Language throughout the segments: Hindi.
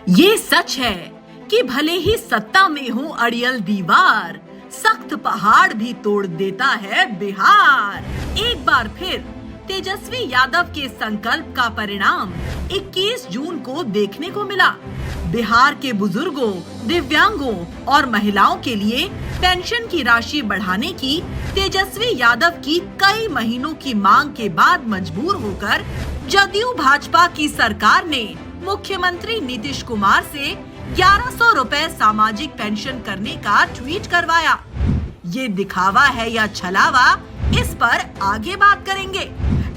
ये सच है कि भले ही सत्ता में हो अड़ियल दीवार, सख्त पहाड़ भी तोड़ देता है बिहार। एक बार फिर तेजस्वी यादव के संकल्प का परिणाम 21 जून को देखने को मिला। बिहार के बुजुर्गों, दिव्यांगों और महिलाओं के लिए पेंशन की राशि बढ़ाने की तेजस्वी यादव की कई महीनों की मांग के बाद मजबूर होकर जदयू भाजपा की सरकार ने मुख्यमंत्री नीतीश कुमार से 1100 रुपए सामाजिक पेंशन करने का ट्वीट करवाया। ये दिखावा है या छलावा, इस पर आगे बात करेंगे,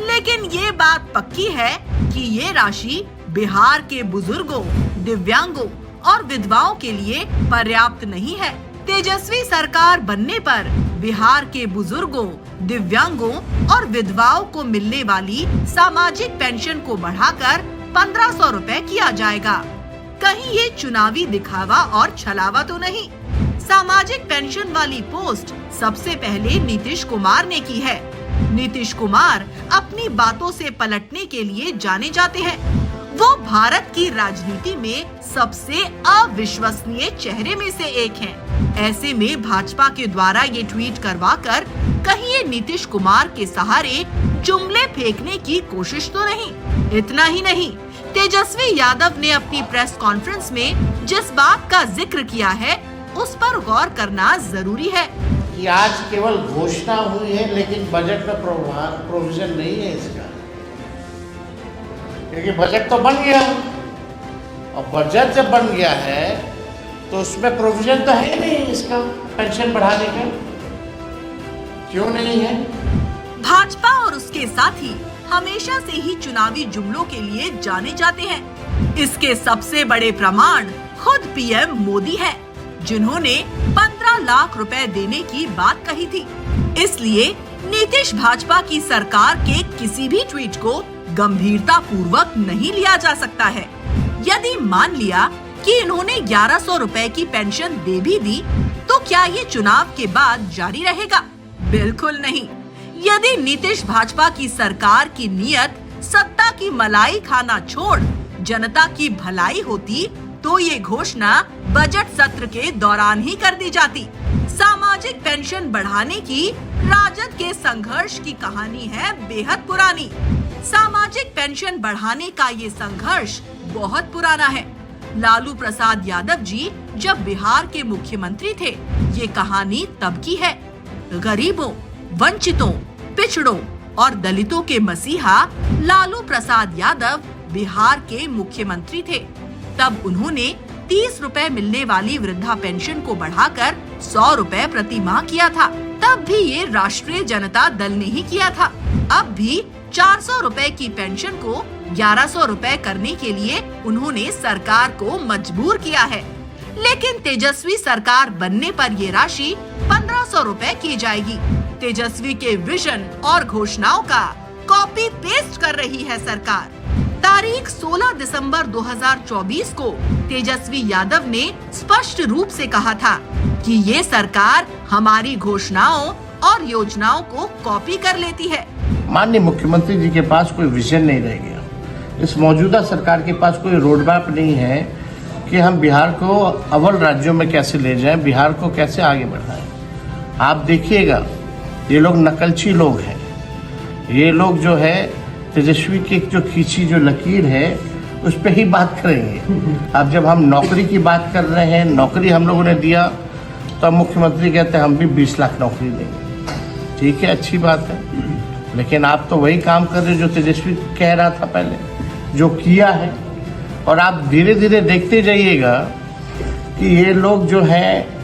लेकिन ये बात पक्की है कि ये राशि बिहार के बुजुर्गों, दिव्यांगों और विधवाओं के लिए पर्याप्त नहीं है। तेजस्वी सरकार बनने पर बिहार के बुजुर्गों, दिव्यांगों और विधवाओं को मिलने वाली सामाजिक पेंशन को बढ़ाकर 1500 रुपए किया जाएगा। कहीं ये चुनावी दिखावा और छलावा तो नहीं। सामाजिक पेंशन वाली पोस्ट सबसे पहले नीतीश कुमार ने की है। नीतीश कुमार अपनी बातों से पलटने के लिए जाने जाते हैं। वो भारत की राजनीति में सबसे अविश्वसनीय चेहरे में से एक हैं। ऐसे में भाजपा के द्वारा ये ट्वीट करवाकर कहीं ये नीतीश कुमार के सहारे जुमले फेंकने की कोशिश तो नहीं। इतना ही नहीं, तेजस्वी यादव ने अपनी प्रेस कॉन्फ्रेंस में जिस बात का जिक्र किया है उस पर गौर करना जरूरी है कि आज केवल घोषणा हुई है, लेकिन बजट में प्रोविजन नहीं है इसका, क्योंकि बजट तो बन गया और बजट जब बन गया है तो उसमें प्रोविजन तो है नहीं इसका पेंशन बढ़ाने का। क्यों नहीं है? भाजपा और उसके साथी हमेशा से ही चुनावी जुमलों के लिए जाने जाते हैं। इसके सबसे बड़े प्रमाण खुद पीएम मोदी है, जिन्होंने 15 लाख रुपए देने की बात कही थी। इसलिए नीतीश भाजपा की सरकार के किसी भी ट्वीट को गंभीरता पूर्वक नहीं लिया जा सकता है। यदि मान लिया कि इन्होंने 1100 रुपए की पेंशन दे भी दी, तो क्या ये चुनाव के बाद जारी रहेगा? बिल्कुल नहीं। यदि नीतीश भाजपा की सरकार की नियत सत्ता की मलाई खाना छोड़ जनता की भलाई होती, तो ये घोषणा बजट सत्र के दौरान ही कर दी जाती। सामाजिक पेंशन बढ़ाने की राजद के संघर्ष की कहानी है बेहद पुरानी। सामाजिक पेंशन बढ़ाने का ये संघर्ष बहुत पुराना है। लालू प्रसाद यादव जी जब बिहार के मुख्यमंत्री थे, ये कहानी तब की है। गरीबों, वंचितों, पिछड़ों और दलितों के मसीहा लालू प्रसाद यादव बिहार के मुख्यमंत्री थे। तब उन्होंने 30 रुपए मिलने वाली वृद्धा पेंशन को बढ़ाकर 100 रुपए प्रति माह किया था। तब भी ये राष्ट्रीय जनता दल ने ही किया था। अब भी 400 रुपए की पेंशन को 1100 रुपए करने के लिए उन्होंने सरकार को मजबूर किया है। लेकिन तेजस्वी सरकार बनने पर ये राशि 1500 रुपए की जाएगी। तेजस्वी के विजन और घोषणाओं का कॉपी पेस्ट कर रही है सरकार। तारीख 16 दिसंबर 2024 को तेजस्वी यादव ने स्पष्ट रूप से कहा था कि ये सरकार हमारी घोषणाओं और योजनाओं को कॉपी कर लेती है। माननीय मुख्यमंत्री जी के पास कोई विजन नहीं रह गया। इस मौजूदा सरकार के पास कोई रोड मैप नहीं है कि हम बिहार को अव्वल राज्यों में कैसे ले जाएं, बिहार को कैसे आगे बढ़ाएं। आप देखिएगा, ये लोग नकलची लोग हैं। ये लोग जो है तेजस्वी की जो खींची जो लकीर है उस पर ही बात करेंगे। अब जब हम नौकरी की बात कर रहे हैं, नौकरी हम लोगों ने दिया, तो अब मुख्यमंत्री कहते हैं हम भी 20 लाख नौकरी देंगे। ठीक है, अच्छी बात है, लेकिन आप तो वही काम कर रहे हो जो तेजस्वी कह रहा था पहले, जो किया है। और आप धीरे धीरे देखते जाइएगा कि ये लोग जो है,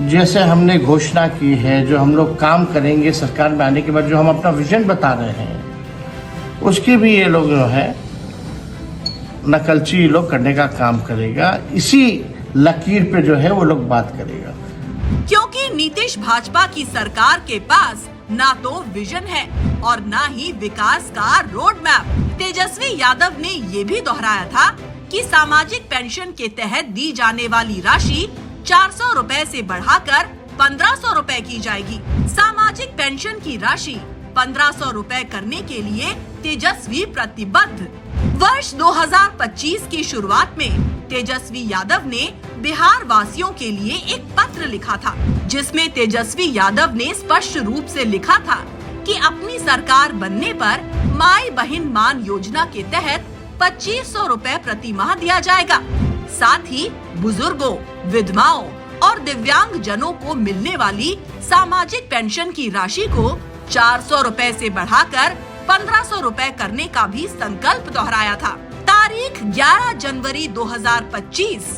जैसे हमने घोषणा की है, जो हम लोग काम करेंगे सरकार में आने के बाद, जो हम अपना विजन बता रहे हैं, उसकी भी ये लोग जो है नकलची लोग करने का काम करेगा। इसी लकीर पे जो है वो लोग बात करेगा। क्योंकि नीतीश भाजपा की सरकार के पास ना तो विजन है और ना ही विकास का रोड मैप। तेजस्वी यादव ने ये भी दोहराया था कि सामाजिक पेंशन के तहत दी जाने वाली राशि 400 रुपए से बढ़ाकर 1500 रुपए की जाएगी। सामाजिक पेंशन की राशि 1500 रुपए करने के लिए तेजस्वी प्रतिबद्ध। वर्ष 2025 की शुरुआत में तेजस्वी यादव ने बिहार वासियों के लिए एक पत्र लिखा था, जिसमें तेजस्वी यादव ने स्पष्ट रूप से लिखा था कि अपनी सरकार बनने पर माई बहन मान योजना के तहत 2500 रुपए प्रति माह दिया जाएगा। साथ ही बुजुर्गों, विधवाओं और दिव्यांग जनों को मिलने वाली सामाजिक पेंशन की राशि को 400 रुपए से बढ़ाकर 1500 रुपए करने का भी संकल्प दोहराया था। तारीख 11 जनवरी 2025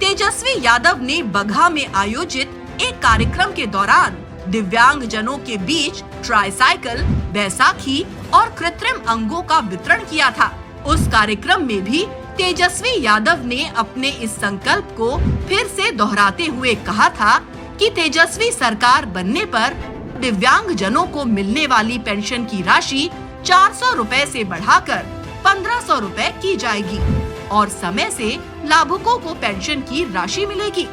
तेजस्वी यादव ने बगहा में आयोजित एक कार्यक्रम के दौरान दिव्यांग जनों के बीच ट्राईसाइकिल, बैसाखी और कृत्रिम अंगों का वितरण किया था। उस कार्यक्रम में भी तेजस्वी यादव ने अपने इस संकल्प को फिर से दोहराते हुए कहा था कि तेजस्वी सरकार बनने पर दिव्यांग जनों को मिलने वाली पेंशन की राशि 400 रुपए से बढ़ाकर 1500 रुपए की जाएगी और समय से लाभुकों को पेंशन की राशि मिलेगी।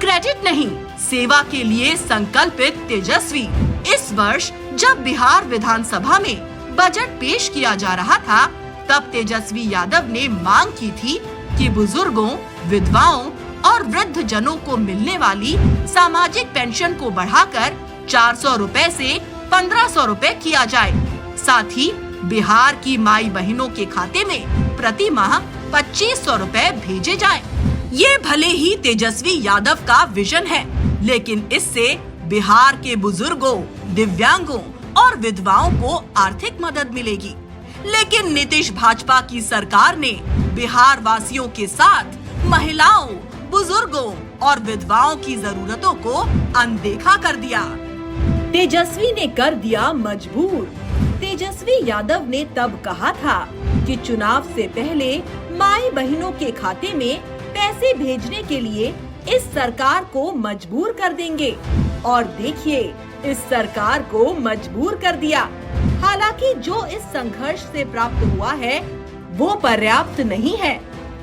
क्रेडिट नहीं, सेवा के लिए संकल्पित तेजस्वी इस वर्ष जब बिहार विधानसभा में बजट पेश किया जा रहा था, तब तेजस्वी यादव ने मांग की थी कि बुजुर्गों, विधवाओं और वृद्ध जनों को मिलने वाली सामाजिक पेंशन को बढ़ाकर 400 रुपए से 1500 रुपए किया जाए। साथ ही बिहार की माई बहनों के खाते में प्रति माह 2500 रुपए भेजे जाएं। ये भले ही तेजस्वी यादव का विजन है, लेकिन इससे बिहार के बुजुर्गों, दिव्यांगों और विधवाओं को आर्थिक मदद मिलेगी। लेकिन नीतीश भाजपा की सरकार ने बिहार वासियों के साथ महिलाओं, बुजुर्गों और विधवाओं की जरूरतों को अनदेखा कर दिया। तेजस्वी ने कर दिया मजबूर। तेजस्वी यादव ने तब कहा था कि चुनाव से पहले माई बहनों के खाते में पैसे भेजने के लिए इस सरकार को मजबूर कर देंगे, और देखिए इस सरकार को मजबूर कर दिया। हालांकि जो इस संघर्ष से प्राप्त हुआ है वो पर्याप्त नहीं है।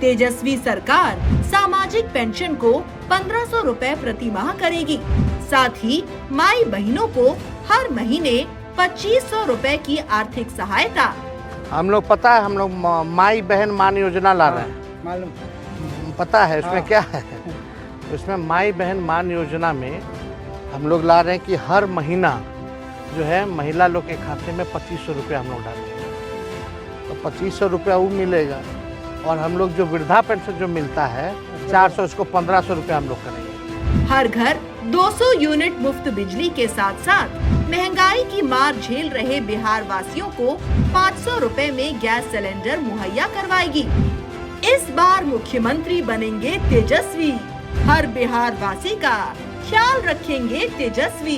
तेजस्वी सरकार सामाजिक पेंशन को 1500 रुपए प्रति माह करेगी। साथ ही माई बहनों को हर महीने 2500 रुपए की आर्थिक सहायता। हम लोग पता है, हम लोग माई बहन मान योजना ला रहे हैं, मालूम पता है उसमें क्या है। उसमें माई बहन मान योजना में हम लोग ला रहे हैं कि हर महीना जो है महिला लोग के खाते में 2500 रुपये हम लोग डालेंगे, तो 2500 रुपया वो मिलेगा। और हम लोग जो वृद्धा पेंशन जो मिलता है 400, उसको 1500 रुपये हम लोग करेंगे। हर घर 200 यूनिट मुफ्त बिजली के साथ साथ महंगाई की मार झेल रहे बिहार वासियों को 500 रुपए में गैस सिलेंडर मुहैया करवाएगी। इस बार मुख्यमंत्री बनेंगे तेजस्वी। हर बिहार वासी का ख्याल रखेंगे तेजस्वी।